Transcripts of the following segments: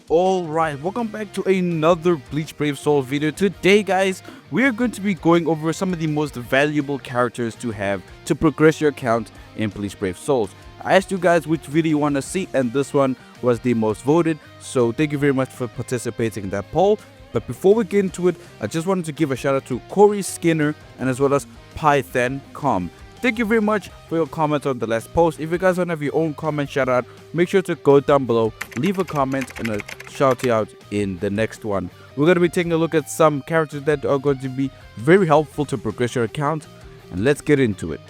Alright, welcome back to another Bleach Brave Souls video. Today guys, we are going to be going over some of the most valuable characters to have to progress your account in Bleach Brave Souls. I asked you guys which video you want to see and this one was the most voted, so thank you very much for participating in that poll. But before we get into it, I just wanted to give a shout out to Corey Skinner and as well as Python.com. Thank you very much for your comments on the last post. If you guys want to have your own comment shout out, make sure to go down below, leave a comment and I'll shout you out in the next one. We're going to be taking a look at some characters that are going to be very helpful to progress your account, and let's get into it.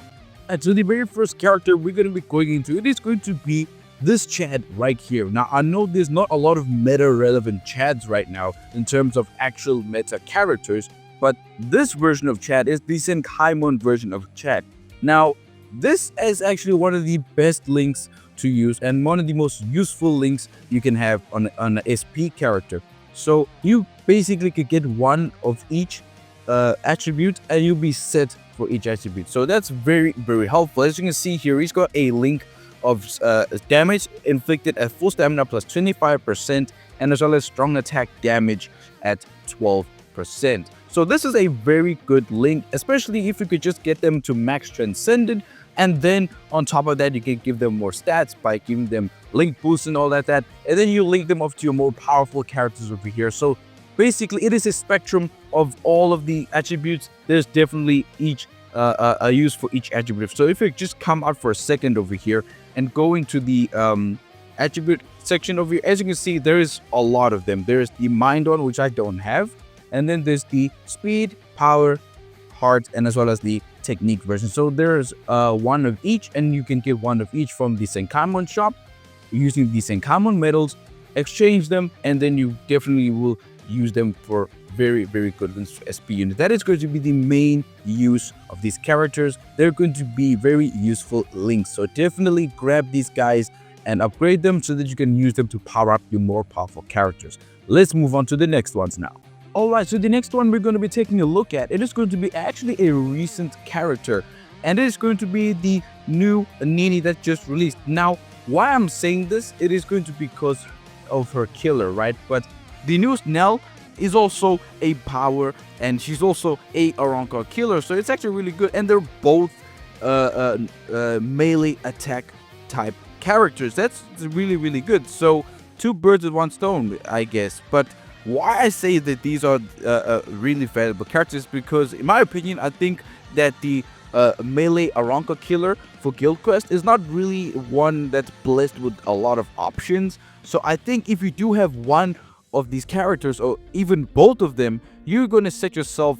And so the very first character we're going to be going into, it is going to be this Chad right here. Now I know there's not a lot of meta relevant Chads right now in terms of actual meta characters, but this version of Chad is the Senkaimon version of Chad. Now, this is actually one of the best links to use and one of the most useful links you can have on an SP character. So you basically could get one of each attribute and you'll be set for each attribute. So that's very helpful. As you can see here, he's got a link of damage inflicted at full stamina plus 25% and as well as strong attack damage at 12%. So this is a very good link, especially if you could just get them to max transcended, and then on top of that you can give them more stats by giving them link boosts and all that, and then you link them up to your more powerful characters over here. So basically it is a spectrum of all of the attributes. There's definitely each a use for each attribute. So if you just come out for a second over here and go into the attribute section over here, as you can see there is a lot of them. There is the mind one, which I don't have. And then there's the speed, power, heart, and as well as the technique version. So there's one of each, and you can get one of each from the Senkaimon shop using the Senkaimon medals, exchange them, and then you definitely will use them for very good SP units. That is going to be the main use of these characters. They're going to be very useful links. So definitely grab these guys and upgrade them so that you can use them to power up your more powerful characters. Let's move on to the next ones now. Alright, so the next one we're going to be taking a look at, it is going to be actually a recent character, and it is going to be the new Nini that just released. Now, why I'm saying this, it is going to be because of her killer, right? But the newest Nell is also a power, and she's also a Aranka killer, so it's actually really good, and they're both melee attack type characters. That's really good. So, two birds with one stone, I guess. But why I say that these are really valuable characters, because in my opinion I think that the melee Aranka killer for Guild Quest is not really one that's blessed with a lot of options. So I think if you do have one of these characters or even both of them, you're going to set yourself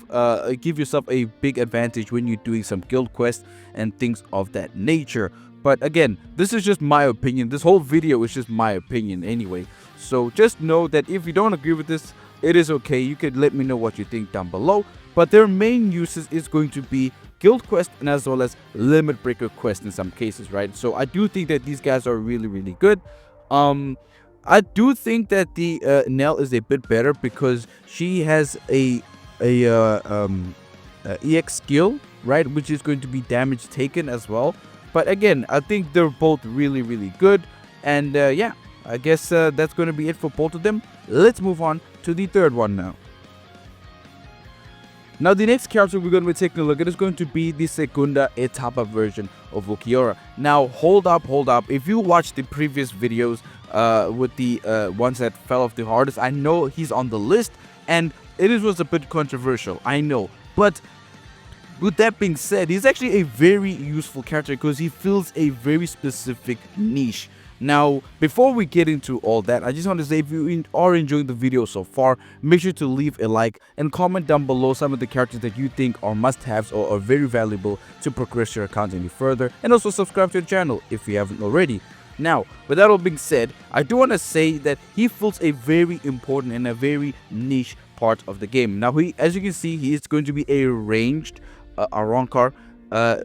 give yourself a big advantage when you're doing some Guild Quest and things of that nature. But again, this is just my opinion. This whole video is just my opinion anyway. So just know that if you don't agree with this, it is okay. You can let me know what you think down below. But their main uses is going to be Guild Quest and as well as Limit Breaker Quest in some cases, right? So I do think that these guys are really good. I do think that the Nell is a bit better because she has a EX skill, right? Which is going to be damage taken as well. But again, I think they're both really good. And yeah, I guess that's going to be it for both of them. Let's move on to the third one now. Now the next character we're going to be taking a look at is going to be the Segunda Etapa version of Ulquiorra. Now hold up. If you watched the previous videos with the ones that fell off the hardest, I know he's on the list and it was a bit controversial, I know. But with that being said, he's actually a very useful character because he fills a very specific niche. Now, before we get into all that, I just want to say if you are enjoying the video so far, make sure to leave a like and comment down below some of the characters that you think are must-haves or are very valuable to progress your account any further, and also subscribe to the channel if you haven't already. Now, with that all being said, I do want to say that he fills a very important and a very niche part of the game. Now, as you can see, he is going to be a ranged Aranka,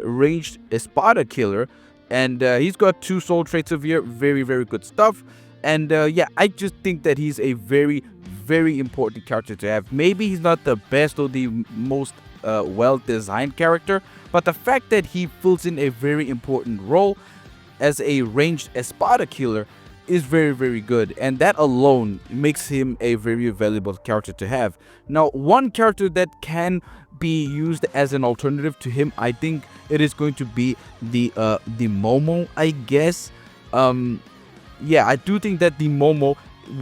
ranged Espada killer. And he's got 2 soul traits of here, very good stuff. And yeah, I just think that he's a very important character to have. Maybe he's not the best or the most well-designed character, but the fact that he fills in a very important role as a ranged Espada killer is very, very good, and that alone makes him a very valuable character to have. Now, one character that can be used as an alternative to him, I think it is going to be the Momo, I guess. Yeah, I do think that the Momo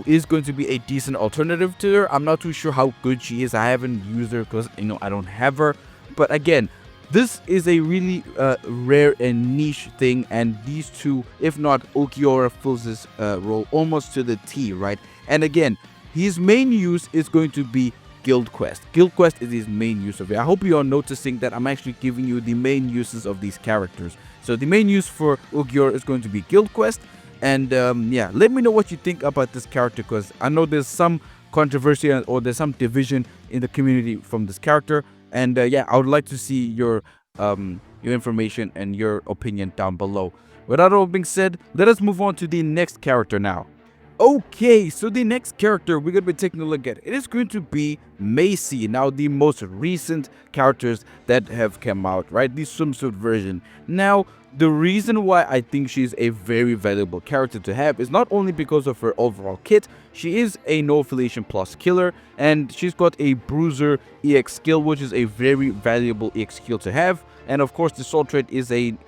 is going to be a decent alternative to her. I'm not too sure how good she is. I haven't used her because, I don't have her. But again, this is a really rare and niche thing, and these two, if not Ulquiorra, fills this role almost to the T, right? And again, his main use is going to be Guild Quest. Guild Quest is his main use of it. I hope you are noticing that I'm actually giving you the main uses of these characters. So the main use for Ulquiorra is going to be Guild Quest. And yeah, let me know what you think about this character, because I know there's some controversy or there's some division in the community from this character. And yeah, I would like to see your information and your opinion down below. With that all being said, let us move on to the next character now. Okay, so the next character we're going to be taking a look at, it is going to be Macy. Now, the most recent characters that have come out, right? The swimsuit version. Now, the reason why I think she's a very valuable character to have is not only because of her overall kit. She is a no affiliation plus killer, and she's got a bruiser EX skill, which is a very valuable EX skill to have. And of course, the soul trait is a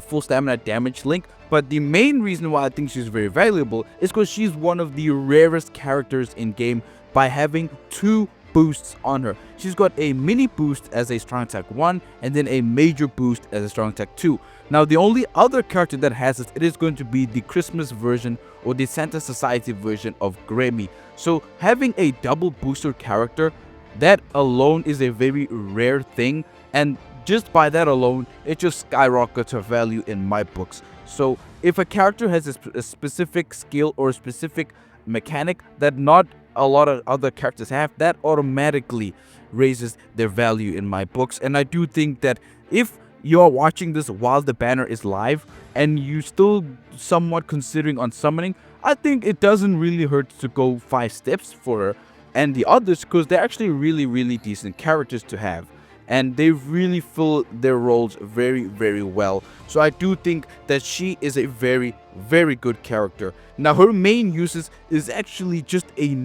full stamina damage link. But the main reason why I think she's very valuable is because she's one of the rarest characters in game by having 2 boosts on her. She's got a mini boost as a strong attack 1 and then a major boost as a strong attack 2. Now, the only other character that has this, it is going to be the Christmas version or the Santa Society version of Grammy. So having a double booster character, that alone is a very rare thing, and just by that alone, it just skyrockets her value in my books. So if a character has a specific skill or a specific mechanic that not a lot of other characters have, that automatically raises their value in my books. And I do think that if you are watching this while the banner is live and you still somewhat considering on summoning, I think it doesn't really hurt to go 5 steps for her and the others, because they're actually really, really decent characters to have. And they really fill their roles very, very well. So I do think that she is a very, very good character. Now, her main uses is actually just a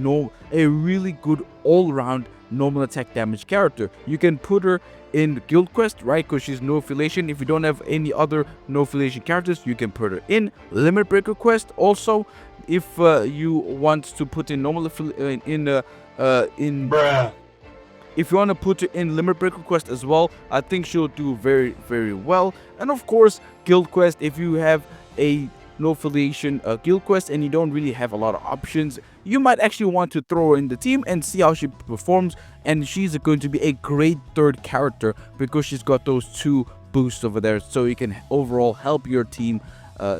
really good all-round normal attack damage character. You can put her in Guild Quest, right? Because she's no affiliation. If you don't have any other no affiliation characters, you can put her in Limit Breaker Quest. Also, if you want to put in normal affiliation if you want to put it in Limit Breaker Quest as well, I think she'll do very, very well. And of course, Guild Quest, if you have a no affiliation Guild Quest and you don't really have a lot of options, you might actually want to throw her in the team and see how she performs. And she's going to be a great third character because she's got those 2 boosts over there, so you can overall help your team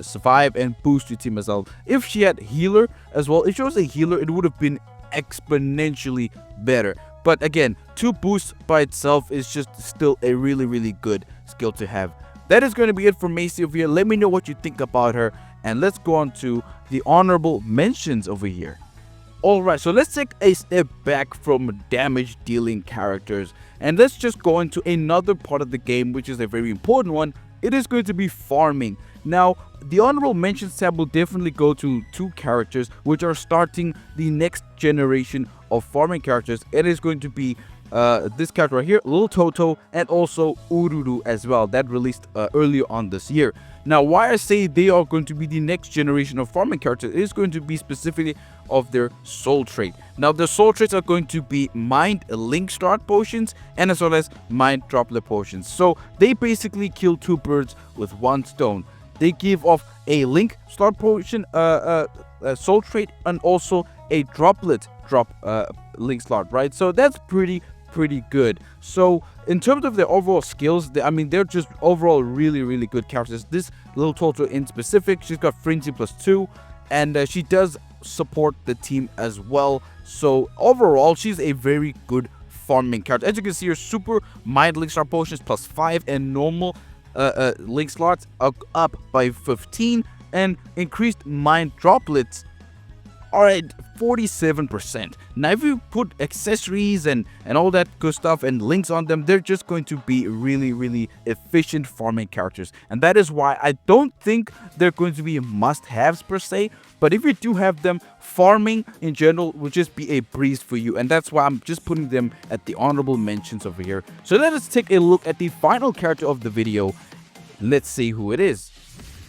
survive and boost your team as well. If she had healer as well, if she was a healer, it would have been exponentially better. But again, 2 boosts by itself is just still a really, really good skill to have. That is going to be it for Macy over here. Let me know what you think about her. And let's go on to the honorable mentions over here. Alright, so let's take a step back from damage dealing characters. And let's just go into another part of the game, which is a very important one. It is going to be farming. Now, the honorable mentions tab will definitely go to 2 characters which are starting the next generation of farming characters. It is going to be this character right here, Little Toto, and also Ururu as well, that released earlier on this year. Now, why I say they are going to be the next generation of farming characters is going to be specifically of their soul trait. Now, the soul traits are going to be Mind Link Start potions and as well as Mind Droplet potions. So they basically kill 2 birds with 1 stone. They give off a Link Start potion, soul trait, and also a Droplet Link Slot, right? So that's pretty good. So in terms of their overall skills, they're just overall really, really good characters. This Little Toto in specific, she's got Frenzy +2, and she does support the team as well. So overall, she's a very good farming character. As you can see, her super Mind Link Star potions +5 and normal link slots are up by 15, and increased Mind Droplets are at 47%. Now if you put accessories and all that good stuff and links on them, they're just going to be really efficient farming characters, and that is why I don't think they're going to be must-haves per se. But if you do have them, farming in general will just be a breeze for you, and that's why I'm just putting them at the honorable mentions over here. So let us take a look at the final character of the video. Let's see who it is.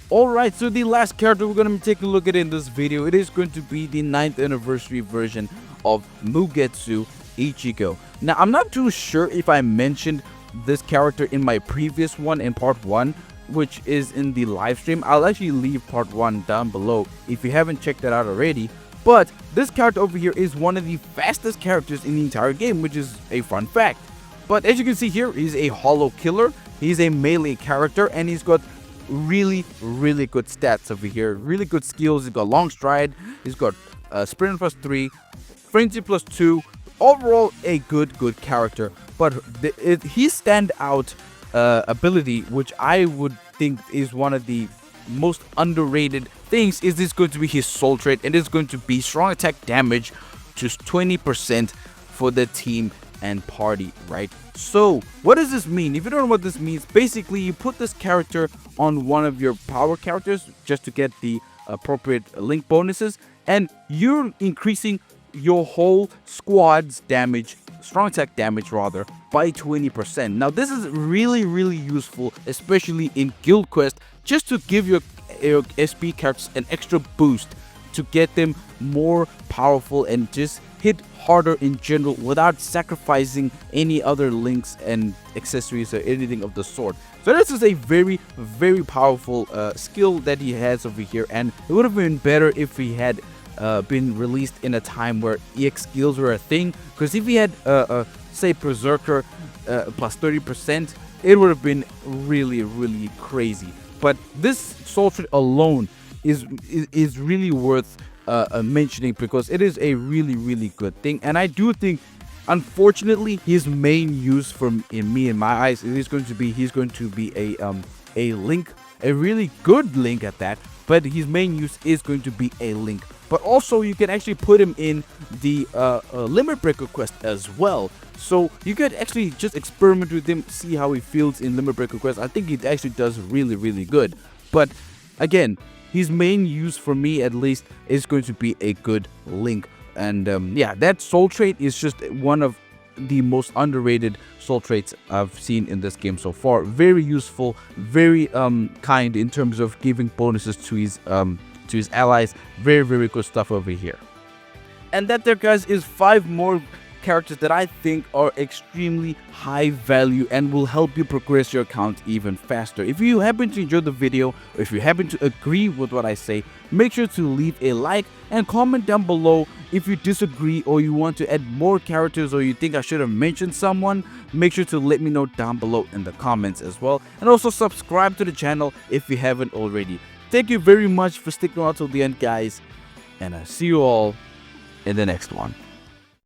Alright, so the last character we're going to be taking a look at in this video, it is going to be the 9th anniversary version of Mugetsu Ichigo. Now, I'm not too sure if I mentioned this character in my previous one in part 1, which is in the live stream. I'll actually leave part 1 down below if you haven't checked that out already. But this character over here is one of the fastest characters in the entire game, which is a fun fact. But as you can see here, he's a hollow killer, he's a melee character, and he's got really good stats over here, really good skills. He's got long stride, he's got sprint +3, frenzy +2, overall a good character. But his standout ability, which I would think is one of the most underrated things, is this going to be his soul trait, and it's going to be strong attack damage to 20% for the team and party, right? So what does this mean? If you don't know what this means, basically you put this character on one of your power characters just to get the appropriate link bonuses, and you're increasing your whole squad's damage, strong attack damage rather, by 20%. Now this is really useful, especially in Guild Quest, just to give your SP characters an extra boost to get them more powerful and just hit harder in general without sacrificing any other links and accessories or anything of the sort. So this is a very powerful skill that he has over here, and it would have been better if he had been released in a time where EX skills were a thing, because if he had say Berserker plus 30%, it would have been really crazy. But this soul trait alone is really worth mentioning, because it is a really good thing. And I do think, unfortunately, his main use in my eyes, he's going to be a link, a really good link at that. But his main use is going to be a link. But also you can actually put him in the limit breaker quest as well. So you could actually just experiment with him, see how he feels in limit breaker quest. I think he actually does really good. But again, his main use, for me at least, is going to be a good link. And yeah, that soul trait is just one of the most underrated soul traits I've seen in this game so far. Very useful, very kind in terms of giving bonuses to his allies. Very good stuff over here. And that there, guys, is 5 more characters that I think are extremely high value and will help you progress your account even faster. If you happen to enjoy the video, or if you happen to agree with what I say, make sure to leave a like and comment down below if you disagree, or you want to add more characters, or you think I should have mentioned someone. Make sure to let me know down below in the comments as well, and also subscribe to the channel if you haven't already. Thank you very much for sticking around till the end, guys, and I'll see you all in the next one.